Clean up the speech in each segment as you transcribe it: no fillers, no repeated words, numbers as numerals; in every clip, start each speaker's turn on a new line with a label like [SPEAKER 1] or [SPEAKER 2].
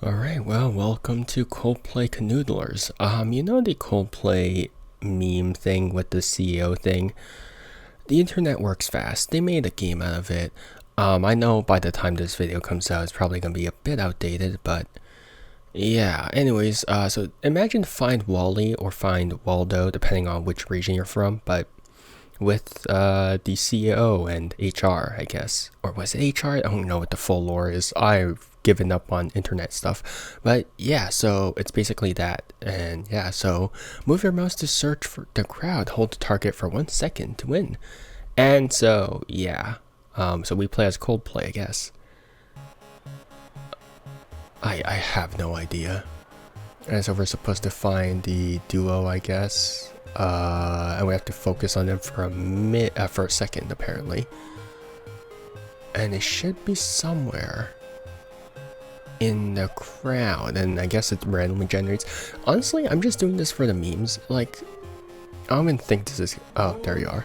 [SPEAKER 1] Alright, well, welcome to Coldplay Canoodlers. You know the Coldplay meme thing with the CEO thing? The internet works fast. They made a game out of it. I know by the time this video comes out, it's probably gonna be a bit outdated, but yeah. Anyways, so imagine Find Wally or Find Waldo, depending on which region you're from, but with the CEO and HR, I guess. Or was it HR? I don't know what the full lore is. I've given up on internet stuff. But yeah, so it's basically that. And yeah, so move your mouse to search for the crowd. Hold the target for 1 second to win. And so, yeah. So we play as Coldplay, I guess. I have no idea. And so we're supposed to find the duo, I guess. And we have to focus on them for a second, apparently. And it should be somewhere in the crowd, and I guess it randomly generates. Honestly, I'm just doing this for the memes. Like, I don't even think this is. Oh, there you are.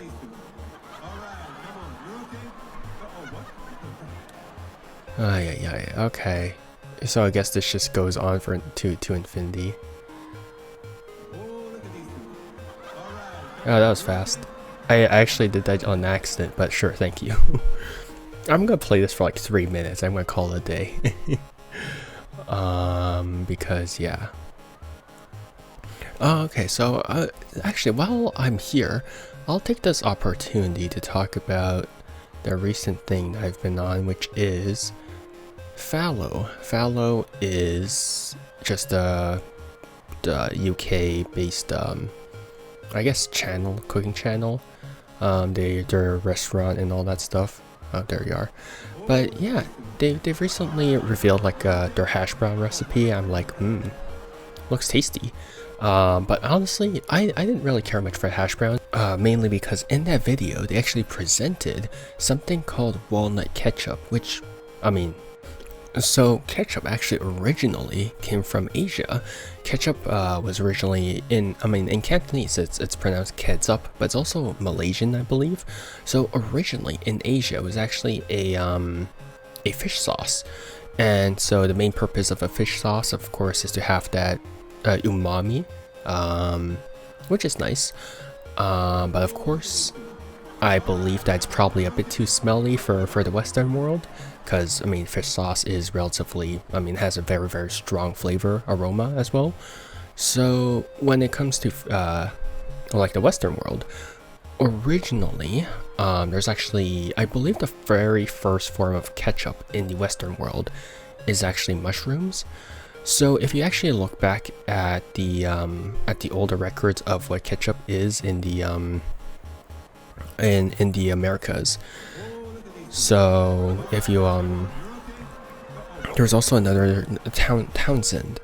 [SPEAKER 1] Oh yeah. Okay. So I guess this just goes on for to infinity. Oh, that was fast. I actually did that on accident, but sure, thank you. I'm gonna play this for like 3 minutes. I'm gonna call it a day. Because yeah. Oh, okay, so actually, while I'm here, I'll take this opportunity to talk about the recent thing that I've been on, which is Fallow. Fallow is just a UK-based, I guess, cooking channel. Their restaurant and all that stuff. Oh, there you are. But yeah, they've recently revealed like their hash brown recipe. I'm like, looks tasty. But honestly, I didn't really care much for hash brown, mainly because in that video they actually presented something called walnut ketchup, which, I mean, so ketchup actually originally came from Asia. Ketchup was originally in Cantonese it's pronounced ketchup, but it's also Malaysian, I believe. So originally in Asia it was actually a fish sauce. And so the main purpose of a fish sauce, of course, is to have that umami, which is nice. But of course, I believe that's probably a bit too smelly for the Western world, because I mean, fish sauce is relatively, has a very strong flavor aroma as well. So when it comes to like the Western world, originally there's actually, I believe, the very first form of ketchup in the Western world is actually mushrooms. So if you actually look back at the older records of what ketchup is in the in the Americas, so if you there's also another Townsend.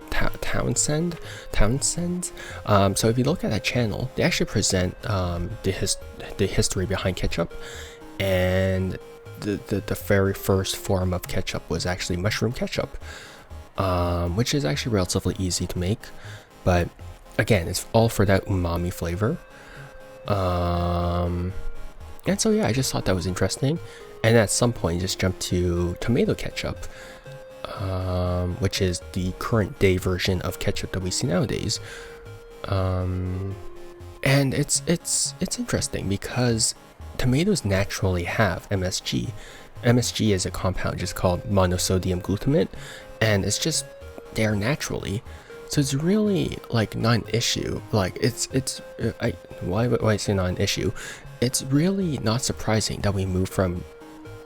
[SPEAKER 1] So if you look at that channel, they actually present the history behind ketchup, and the very first form of ketchup was actually mushroom ketchup, which is actually relatively easy to make, but again, it's all for that umami flavor. And so yeah, I just thought that was interesting, and at some point just jumped to tomato ketchup, which is the current day version of ketchup that we see nowadays. And it's interesting because tomatoes naturally have MSG. MSG is a compound just called monosodium glutamate, and it's just there naturally. So it's really like not an issue. Like why I say not an issue? It's really not surprising that we move from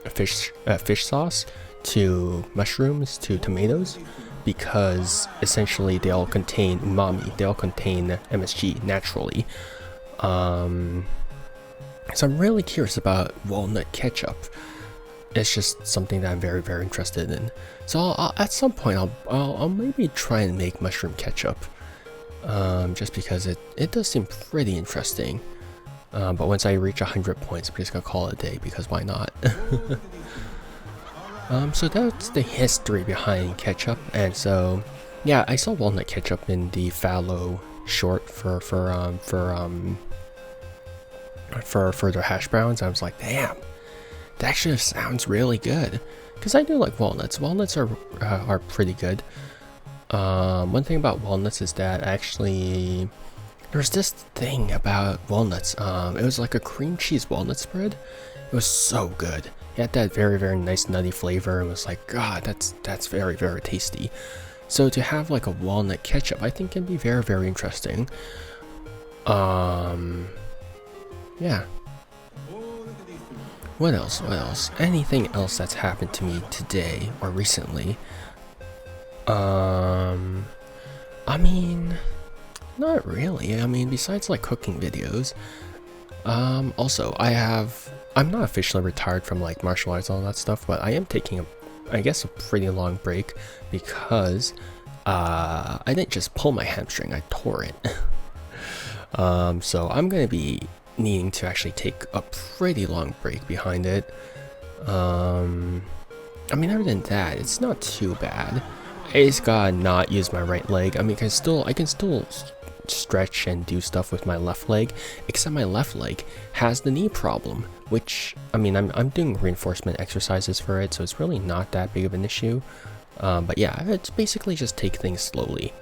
[SPEAKER 1] fish sauce to mushrooms to tomatoes, because essentially they all contain umami, they all contain MSG naturally. So I'm really curious about walnut ketchup. It's just something that I'm very interested in. So at some point I'll maybe try and make mushroom ketchup, just because it does seem pretty interesting. But once I reach 100 points, I'm just gonna call it a day, because why not? So that's the history behind ketchup. And so yeah, I saw walnut ketchup in the fallow short for their hash browns. I was like, damn, that actually sounds really good, because I do like walnuts. Walnuts are pretty good. One thing about walnuts is that actually there's this thing about walnuts. It was like a cream cheese walnut spread. It was so good. It had that very nice nutty flavor. It was like, God, that's very tasty. So to have like a walnut ketchup, I think can be very interesting. Yeah. What else? What else? Anything else that's happened to me today or recently? I mean, not really. I mean, besides like cooking videos. Also, I'm not officially retired from like martial arts and all that stuff, but I am taking I guess a pretty long break because I didn't just pull my hamstring, I tore it. So I'm gonna be needing to actually take a pretty long break behind it. I mean, other than that, it's not too bad. I just gotta not use my right leg. I mean, I can still stretch and do stuff with my left leg, except my left leg has the knee problem, which, I mean, I'm doing reinforcement exercises for it, so it's really not that big of an issue. But yeah, it's basically just take things slowly.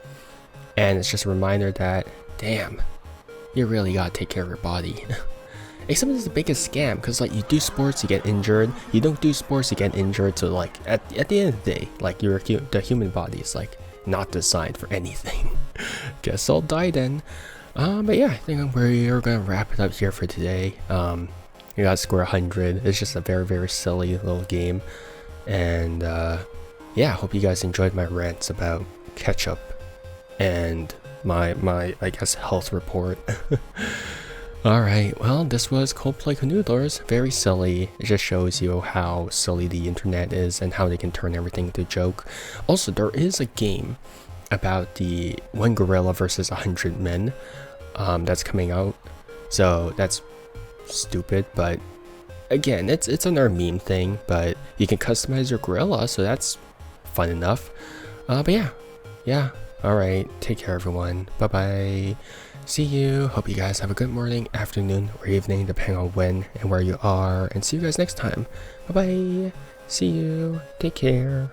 [SPEAKER 1] And it's just a reminder that, damn, you really gotta take care of your body. Except it's the biggest scam, because like you do sports, you get injured. You don't do sports, you get injured. So like at the end of the day, like the human body is like not designed for anything. Guess I'll die then. But yeah, I think we're gonna wrap it up here for today. You gotta score 100. It's just a very silly little game. And yeah, I hope you guys enjoyed my rants about ketchup and my I guess health report. Alright, well, this was Coldplay Canoodlers. Very silly. It just shows you how silly the internet is and how they can turn everything into a joke. Also, there is a game about the one gorilla versus 100 men that's coming out. So that's stupid, but again, it's another meme thing, but you can customize your gorilla, so that's fun enough. But yeah. Alright, take care everyone. Bye bye. See you. Hope you guys have a good morning, afternoon, or evening, depending on when and where you are. And see you guys next time. Bye bye. See you. Take care.